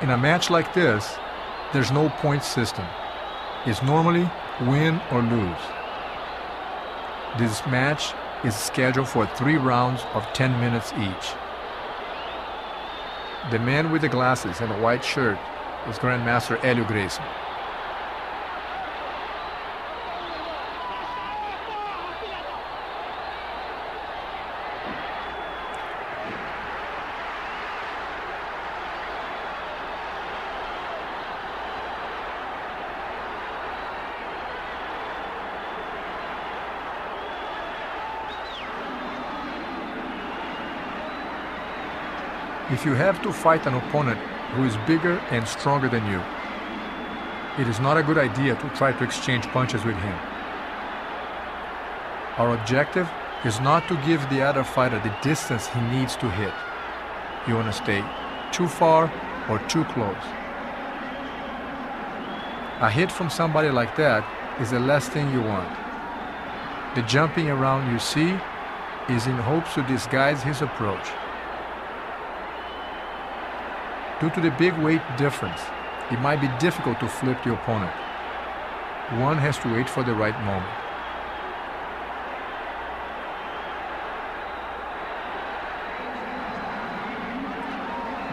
In a match like this, there's no point system. It's normally win or lose. This match is scheduled for 3 rounds of 10 minutes each. The man with the glasses and the white shirt is Grandmaster Helio Gracie. If you have to fight an opponent who is bigger and stronger than you, it is not a good idea to try to exchange punches with him. Our objective is not to give the other fighter the distance he needs to hit. You want to stay too far or too close. A hit from somebody like that is the last thing you want. The jumping around you see is in hopes to disguise his approach. Due to the big weight difference, it might be difficult to flip the opponent. One has to wait for the right moment.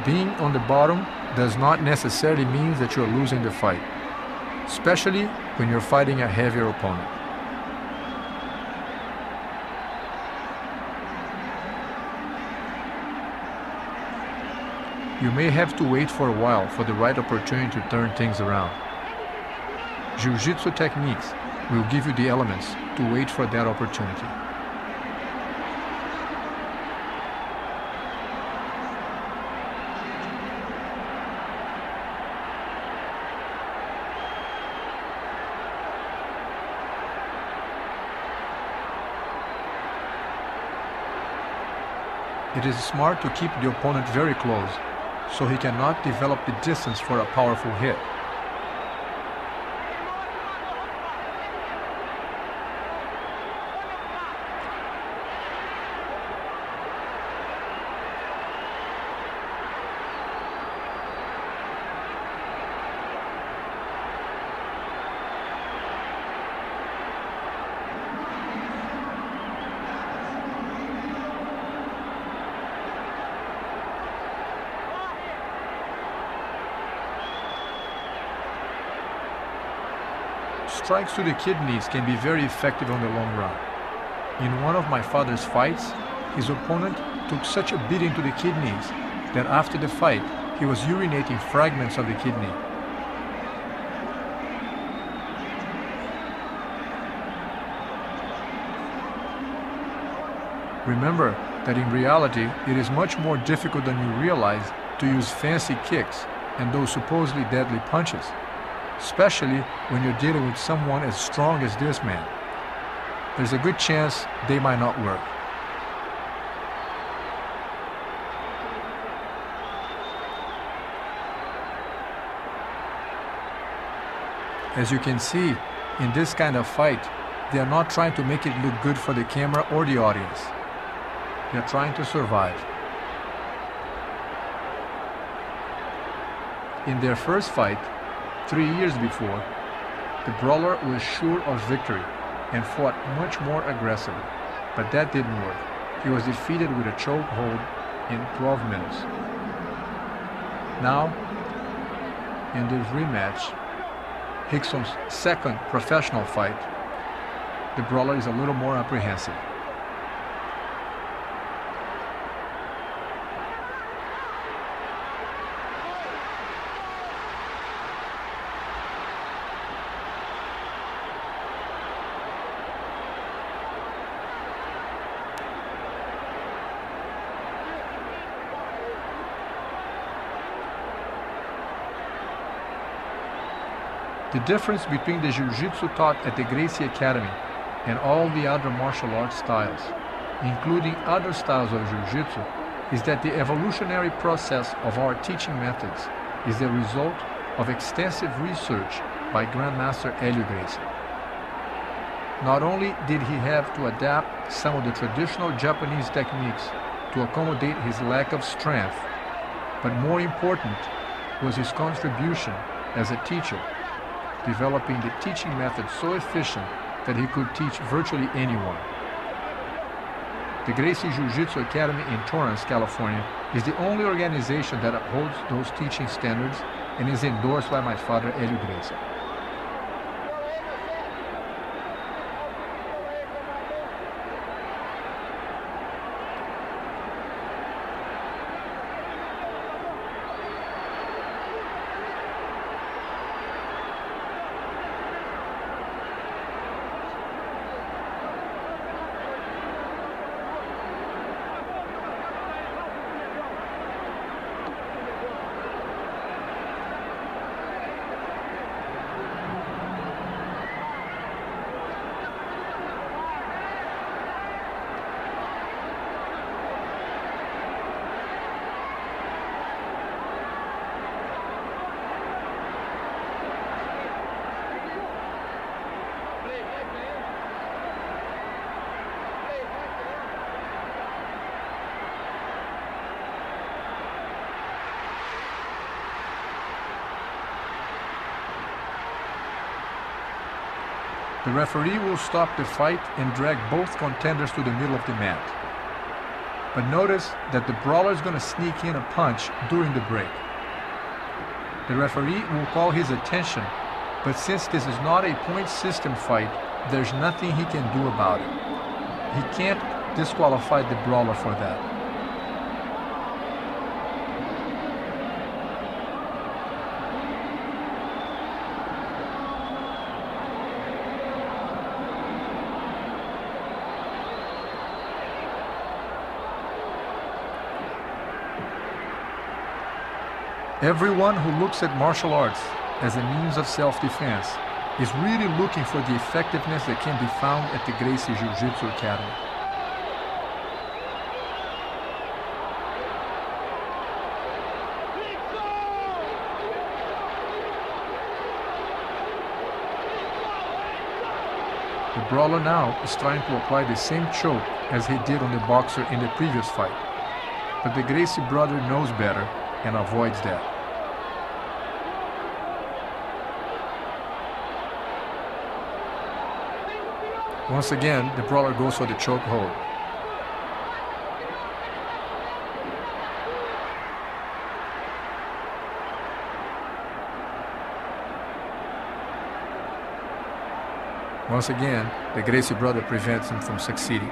Being on the bottom does not necessarily mean that you're losing the fight, especially when you're fighting a heavier opponent. You may have to wait for a while for the right opportunity to turn things around. Jiu-Jitsu techniques will give you the elements to wait for that opportunity. It is smart to keep the opponent very close, so he cannot develop the distance for a powerful hit. Strikes to the kidneys can be very effective on the long run. In one of my father's fights, his opponent took such a beating to the kidneys that after the fight, he was urinating fragments of the kidney. Remember that in reality, it is much more difficult than you realize to use fancy kicks and those supposedly deadly punches, especially when you're dealing with someone as strong as this man. There's a good chance they might not work. As you can see, in this kind of fight, they are not trying to make it look good for the camera or the audience. They are trying to survive. In their first fight, 3 years before, the brawler was sure of victory and fought much more aggressively, but that didn't work. He was defeated with a chokehold in 12 minutes. Now, in this rematch, Rickson's second professional fight, the brawler is a little more apprehensive. The difference between the Jiu-Jitsu taught at the Gracie Academy and all the other martial arts styles, including other styles of Jiu-Jitsu, is that the evolutionary process of our teaching methods is the result of extensive research by Grandmaster Helio Gracie. Not only did he have to adapt some of the traditional Japanese techniques to accommodate his lack of strength, but more important, was his contribution as a teacher, developing the teaching method so efficient that he could teach virtually anyone. The Gracie Jiu-Jitsu Academy in Torrance, California, is the only organization that upholds those teaching standards and is endorsed by my father, Helio Gracie. The referee will stop the fight and drag both contenders to the middle of the mat. But notice that the brawler is going to sneak in a punch during the break. The referee will call his attention, but since this is not a point system fight, there's nothing he can do about it. He can't disqualify the brawler for that. Everyone who looks at martial arts as a means of self-defense is really looking for the effectiveness that can be found at the Gracie Jiu-Jitsu Academy. The brawler now is trying to apply the same choke as he did on the boxer in the previous fight, but the Gracie brother knows better and avoids that. Once again, the brawler goes for the choke hold. Once again, the Gracie brother prevents him from succeeding.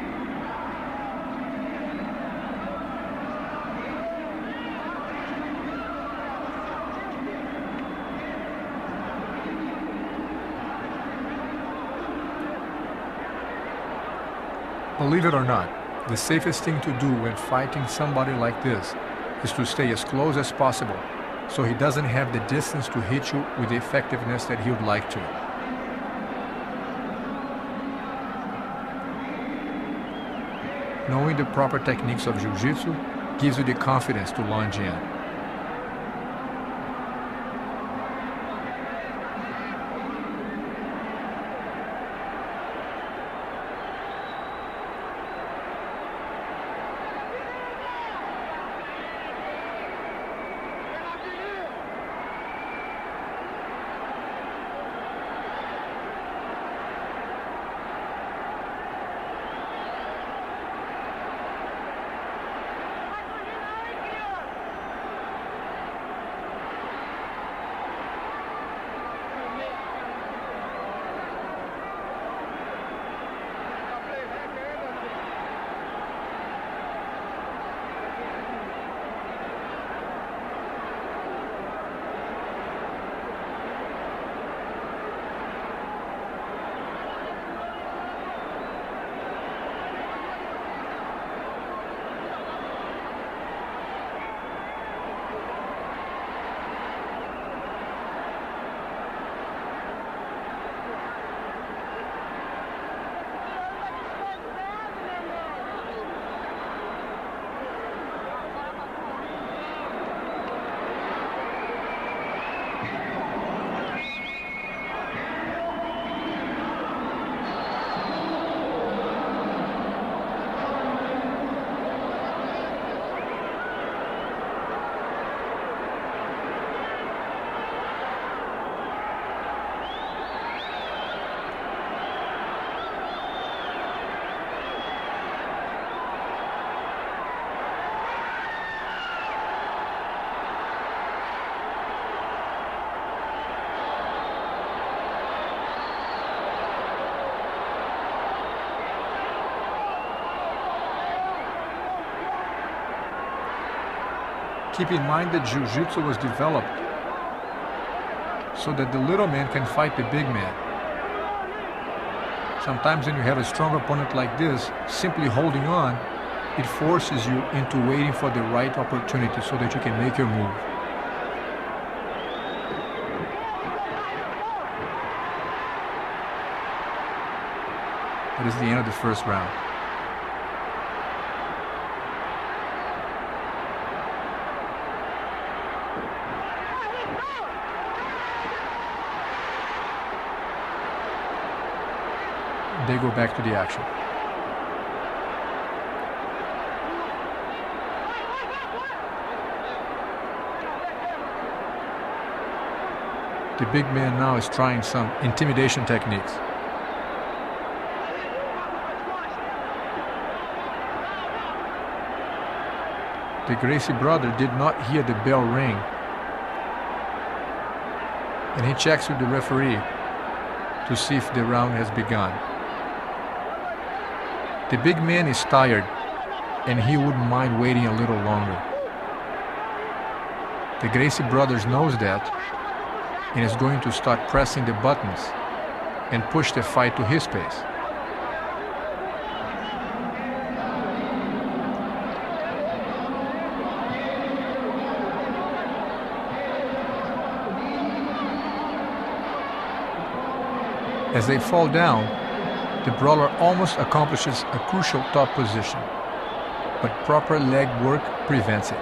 Believe it or not, the safest thing to do when fighting somebody like this is to stay as close as possible so he doesn't have the distance to hit you with the effectiveness that he would like to. Knowing the proper techniques of Jiu-Jitsu gives you the confidence to lunge in. Keep in mind that Jiu-Jitsu was developed so that the little man can fight the big man. Sometimes when you have a strong opponent like this, simply holding on, it forces you into waiting for the right opportunity so that you can make your move. That is the end of the first round. They go back to the action. The big man now is trying some intimidation techniques. The Gracie brother did not hear the bell ring, and he checks with the referee to see if the round has begun. The big man is tired, and he wouldn't mind waiting a little longer. The Gracie brothers knows that, and is going to start pressing the buttons and push the fight to his pace. As they fall down, the brawler almost accomplishes a crucial top position, but proper leg work prevents it.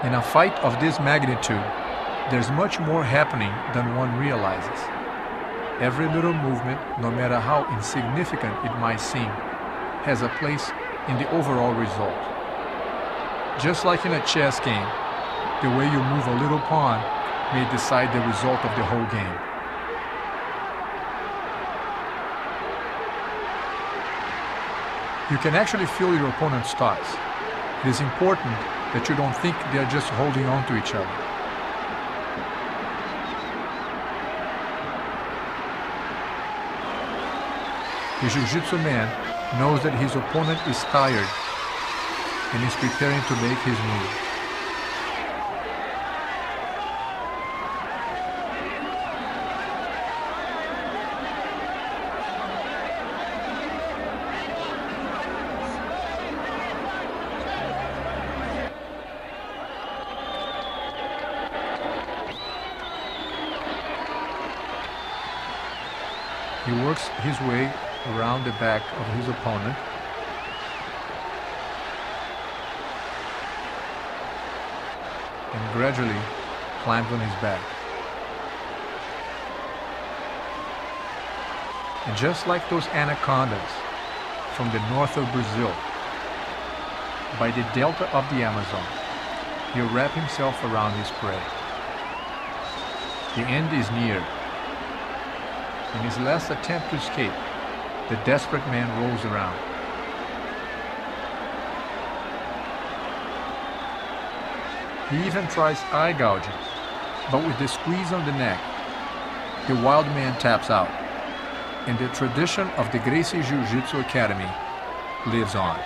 In a fight of this magnitude, there's much more happening than one realizes. Every little movement, no matter how insignificant it might seem, has a place in the overall result. Just like in a chess game, the way you move a little pawn may decide the result of the whole game. You can actually feel your opponent's thoughts. It is important that you don't think they are just holding on to each other. The Jiu-Jitsu man knows that his opponent is tired and is preparing to make his move. He works his way around the back of his opponent. And gradually climbs on his back. And just like those anacondas from the north of Brazil, by the delta of the Amazon, he'll wrap himself around his prey. The end is near. In his last attempt to escape, the desperate man rolls around. He even tries eye gouging, but with the squeeze on the neck, the wild man taps out, and the tradition of the Gracie Jiu-Jitsu Academy lives on.